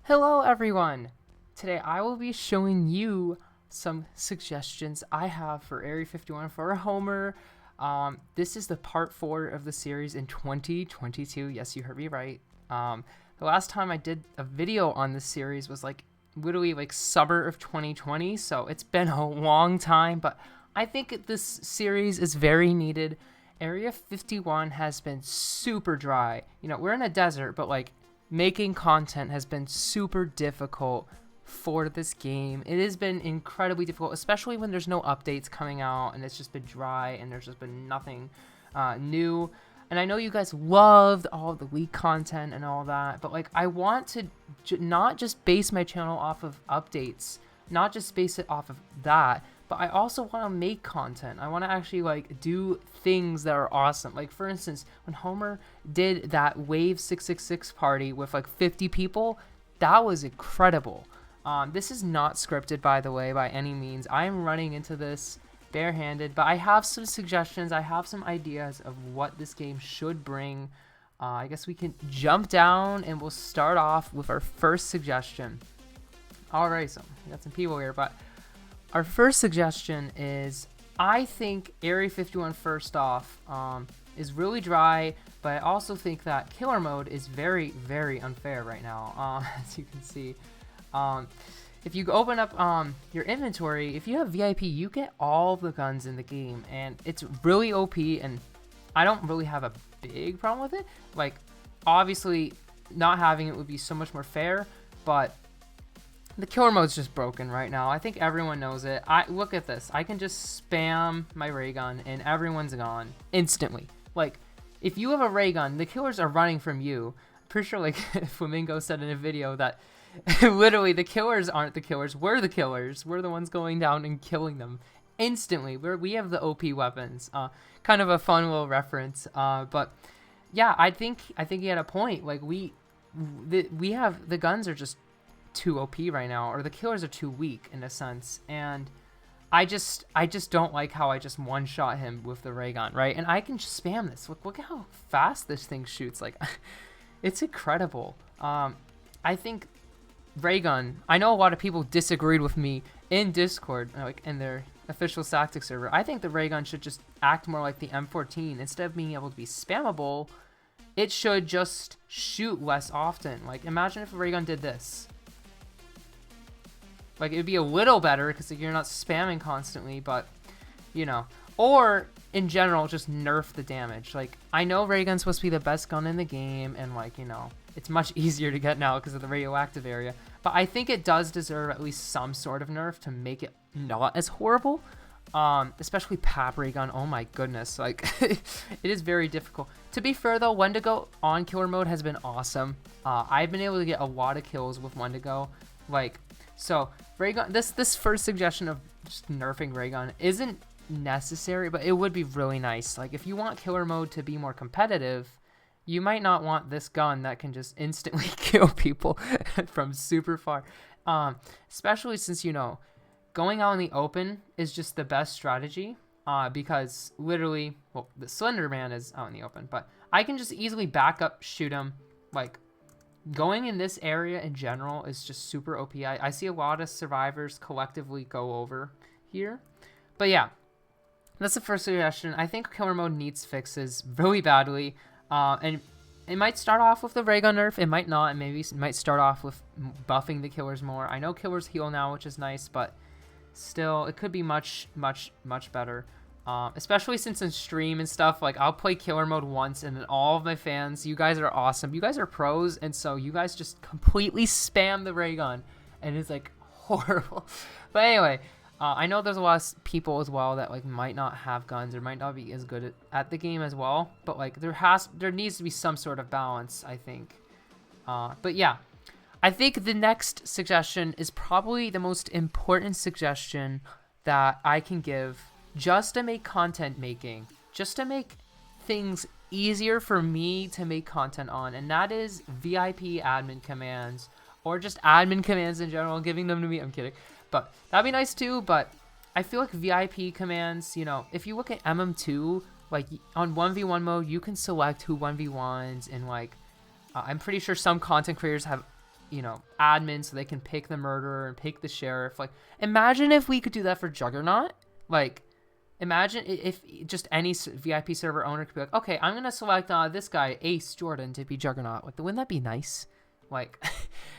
Hello everyone! Today I will be showing you some suggestions I have for Area 51 for a Homer. This is the part 4 of the series in 2022. Yes, you heard me right. The last time I did a video on this series was literally summer of 2020, so it's been a long time, but I think this series is very needed. Area 51 has been super dry. You know, we're in a desert, but making content has been super difficult for this game. It has been incredibly difficult, especially when there's no updates coming out and it's just been dry and there's just been nothing new. And I know you guys loved all of the leak content and all that, but I want to not just base my channel off of updates, not just base it off of that, but I also want to make content. I want to actually do things that are awesome. Like for instance, when Homer did that Wave 666 party with 50 people, that was incredible. This is not scripted, by the way, by any means. I am running into this barehanded, but I have some suggestions. I have some ideas of what this game should bring. I guess we can jump down and we'll start off with our first suggestion. Alright, so we got some people here, but our first suggestion is, I think Area 51 first off is really dry, but I also think that killer mode is very, very unfair right now, as you can see. If you open up your inventory, if you have VIP, you get all the guns in the game, and it's really OP, and I don't really have a big problem with it. Obviously, not having it would be so much more fair, but the killer mode's just broken right now. I think everyone knows it. Look at this. I can just spam my ray gun and everyone's gone instantly. If you have a ray gun, the killers are running from you. I'm pretty sure Flamingo said in a video that literally the killers aren't the killers. We're the killers. We're the ones going down and killing them instantly. We have the OP weapons. Kind of a fun little reference. But yeah, I think he had a point. We have the guns are just too OP right now, or the killers are too weak in a sense, and I just don't like how I just one-shot him with the ray gun, right? And I can just spam this. Look at how fast this thing shoots. It's incredible. I think ray gun, I know a lot of people disagreed with me in Discord, in their official tactic server. I think the ray gun should just act more like the M14. Instead of being able to be spammable, it should just shoot less often. Imagine if a ray gun did this. It would be a little better because you're not spamming constantly, but, you know. Or, in general, just nerf the damage. I know ray gun's supposed to be the best gun in the game, and, it's much easier to get now because of the radioactive area. But I think it does deserve at least some sort of nerf to make it not as horrible. Especially Pap ray gun. Oh my goodness. It is very difficult. To be fair, though, Wendigo on killer mode has been awesome. I've been able to get a lot of kills with Wendigo. So, Raygun, this first suggestion of just nerfing Raygun isn't necessary, but it would be really nice. If you want killer mode to be more competitive, you might not want this gun that can just instantly kill people from super far. Especially since, going out in the open is just the best strategy, because literally, well, the Slender Man is out in the open, but I can just easily back up, shoot him, going in this area in general is just super OP. I see a lot of survivors collectively go over here. But yeah, that's the first suggestion. I think killer mode needs fixes really badly. And it might start off with the ray gun nerf. It might not. And maybe it might start off with buffing the killers more. I know killers heal now, which is nice, but still, it could be much, much, much better. Especially since in stream and stuff, I'll play killer mode once and then all of my fans, you guys are awesome. You guys are pros, and so you guys just completely spam the ray gun, and it's horrible. But anyway, I know there's a lot of people as well that might not have guns or might not be as good at the game as well, but there needs to be some sort of balance, I think. But yeah, I think the next suggestion is probably the most important suggestion that I can give, just to make content making, just to make things easier for me to make content on, and that is VIP admin commands, or just admin commands in general, giving them to me. I'm kidding, but that'd be nice too. But I feel like VIP commands, if you look at MM2, on 1v1 mode, you can select who 1v1s, and I'm pretty sure some content creators have admin so they can pick the murderer and pick the sheriff. Like, imagine if we could do that for Juggernaut. Like, imagine if just any VIP server owner could be like, okay, I'm going to select this guy, Ace Jordan, to be Juggernaut. Like, wouldn't that be nice? Like,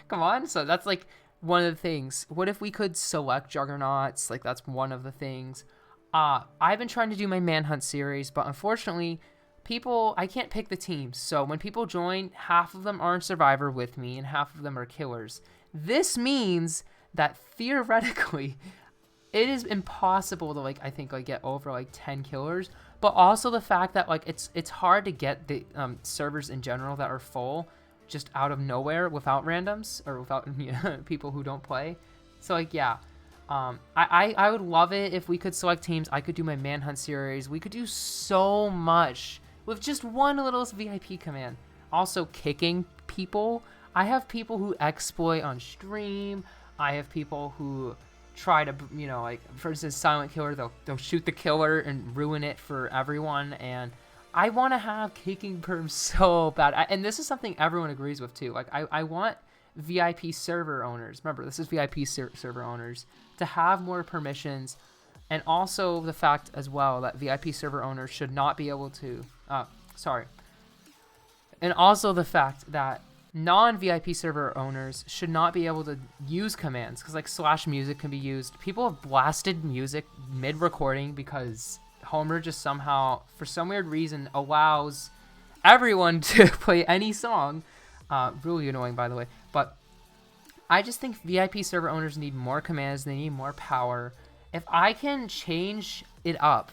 come on. So that's like one of the things. What if we could select Juggernauts? Like, that's one of the things. I've been trying to do my Manhunt series, but unfortunately, I can't pick the teams. So when people join, half of them aren't Survivor with me, and half of them are killers. This means that theoretically, it is impossible to I think get over 10 killers, but also the fact that it's hard to get the servers in general that are full just out of nowhere without randoms or without people who don't play. So yeah, I would love it if we could select teams. I could do my Manhunt series. We could do so much with just one little VIP command. Also, kicking people. I have people who exploit on stream. I have people who try to, for instance, Silent Killer, they'll shoot the killer and ruin it for everyone. And I want to have kicking perms so bad. And this is something everyone agrees with too. I want VIP server owners, remember this is VIP server owners, to have more permissions. And also the fact as well that VIP server owners should not be able to, and also the fact that non-VIP server owners should not be able to use commands, because slash music can be used. People have blasted music mid-recording because Homer just somehow, for some weird reason, allows everyone to play any song. Really annoying, by the way. But I just think VIP server owners need more commands. They need more power. If I can change it up,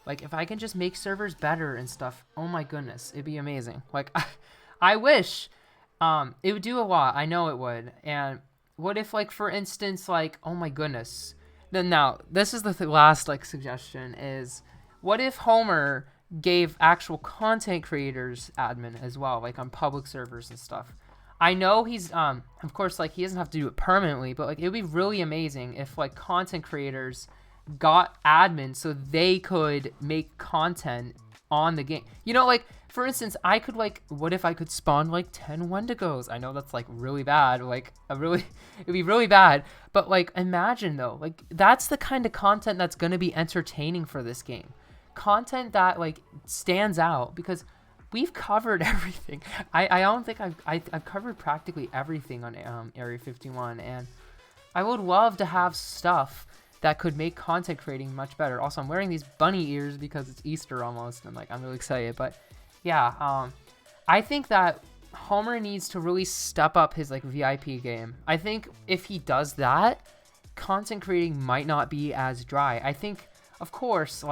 if I can just make servers better and stuff, oh my goodness, it'd be amazing. I wish. It would do a lot. I know it would. And what if, for instance, oh my goodness. Then now, this is the last, suggestion is, what if Homer gave actual content creators admin as well, on public servers and stuff? I know he's, of course, he doesn't have to do it permanently, but, it would be really amazing if, content creators got admin so they could make content on the game. For instance, I could what if I could spawn 10 Wendigos? I know that's really bad, it'd be really bad, but imagine though, that's the kind of content that's going to be entertaining for this game. Content that stands out, because we've covered everything. I don't think I've covered practically everything on Area 51, and I would love to have stuff that could make content creating much better. Also, I'm wearing these bunny ears because it's Easter almost, and I'm really excited. But yeah, I think that Homer needs to really step up his VIP game. I think if he does that, content creating might not be as dry. I think, of course,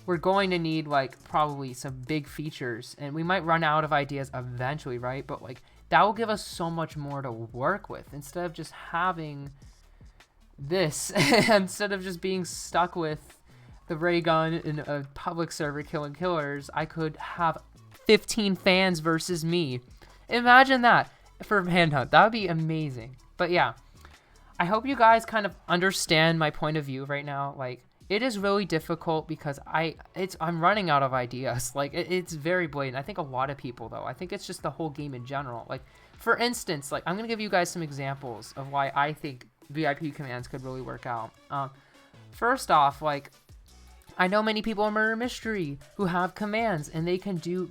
we're going to need probably some big features, and we might run out of ideas eventually, right? But that will give us so much more to work with instead of just having this, instead of just being stuck with the ray gun in a public server killing killers. I could have 15 fans versus me. Imagine that for Manhunt. That would be amazing. But yeah, I hope you guys kind of understand my point of view right now. It is really difficult because I'm running out of ideas. It's very blatant. I think a lot of people though. I think it's just the whole game in general. For instance, I'm gonna give you guys some examples of why I think VIP commands could really work out. First off, I know many people in Murder Mystery who have commands and they can do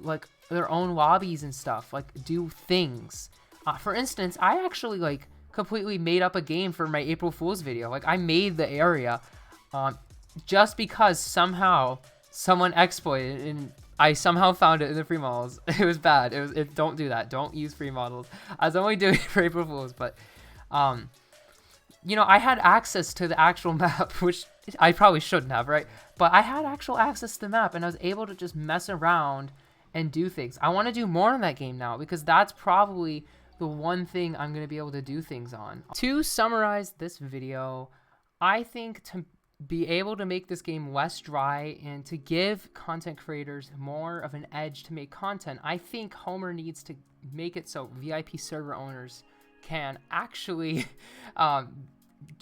their own lobbies and stuff, do things. For instance, I actually completely made up a game for my April Fool's video. I made the area just because somehow someone exploited it and I somehow found it in the free models. It was bad. Don't do that. Don't use free models. I was only doing it for April Fool's, but I had access to the actual map, which I probably shouldn't have, right? But I had actual access to the map, and I was able to just mess around and do things. I want to do more in that game now, because that's probably the one thing I'm going to be able to do things on. To summarize this video, I think to be able to make this game less dry and to give content creators more of an edge to make content, I think Homer needs to make it so VIP server owners can actually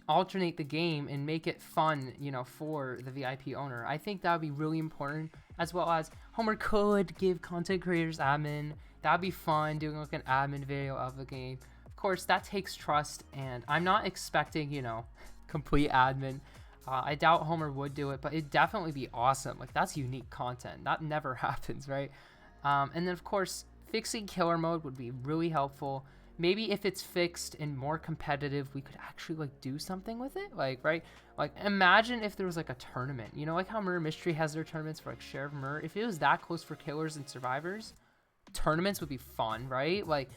alternate the game and make it fun, for the VIP owner. I think that would be really important, as well as Homer could give content creators admin. That'd be fun, doing an admin video of the game. Of of course, that takes trust, and I'm not expecting, you know, complete admin. I doubt Homer would do it, but it'd definitely be awesome. Like, that's unique content. That never happens, right? And then, of course, fixing killer mode would be really helpful. Maybe if it's fixed and more competitive, we could actually, like, do something with it. Like, right? Like, imagine if there was, like, a tournament. You know, like how Murder Mystery has their tournaments for, like, Sheriff Murder. If it was that close for killers and survivors, tournaments would be fun, right? Like,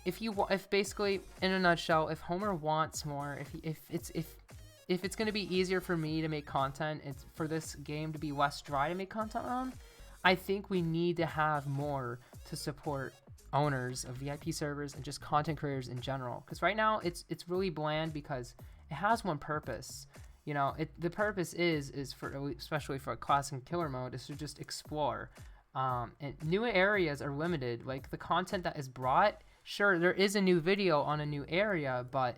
if basically, in a nutshell, if Homer wants more, if it's going to be easier for me to make content, it's for this game to be less dry to make content on, I think we need to have more to support owners of VIP servers and just content creators in general. Because right now it's really bland because it has one purpose. You know, the purpose is for, especially for a classic killer mode, is to just explore. And new areas are limited. Like the content that is brought, sure, there is a new video on a new area, but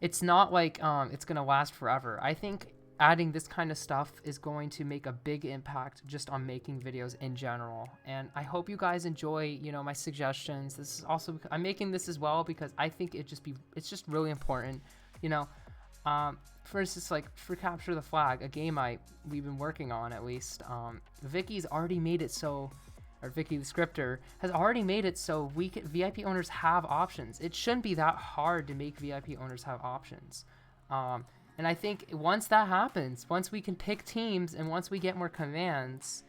it's not like it's gonna last forever. I think adding this kind of stuff is going to make a big impact just on making videos in general. And I hope you guys enjoy, you know, my suggestions. This is also, I'm making this as well because I think it's just really important, you know. For instance, like for Capture the Flag, a game we've been working on at least. Vicky's already made it so, or Vicky the scripter has already made it so VIP owners have options. It shouldn't be that hard to make VIP owners have options. And I think once that happens, once we can pick teams and once we get more commands,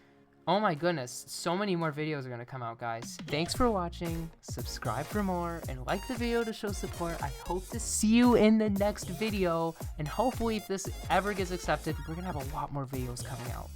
oh my goodness, so many more videos are going to come out, guys. Thanks for watching, subscribe for more, and like the video to show support. I hope to see you in the next video, and hopefully if this ever gets accepted, we're going to have a lot more videos coming out.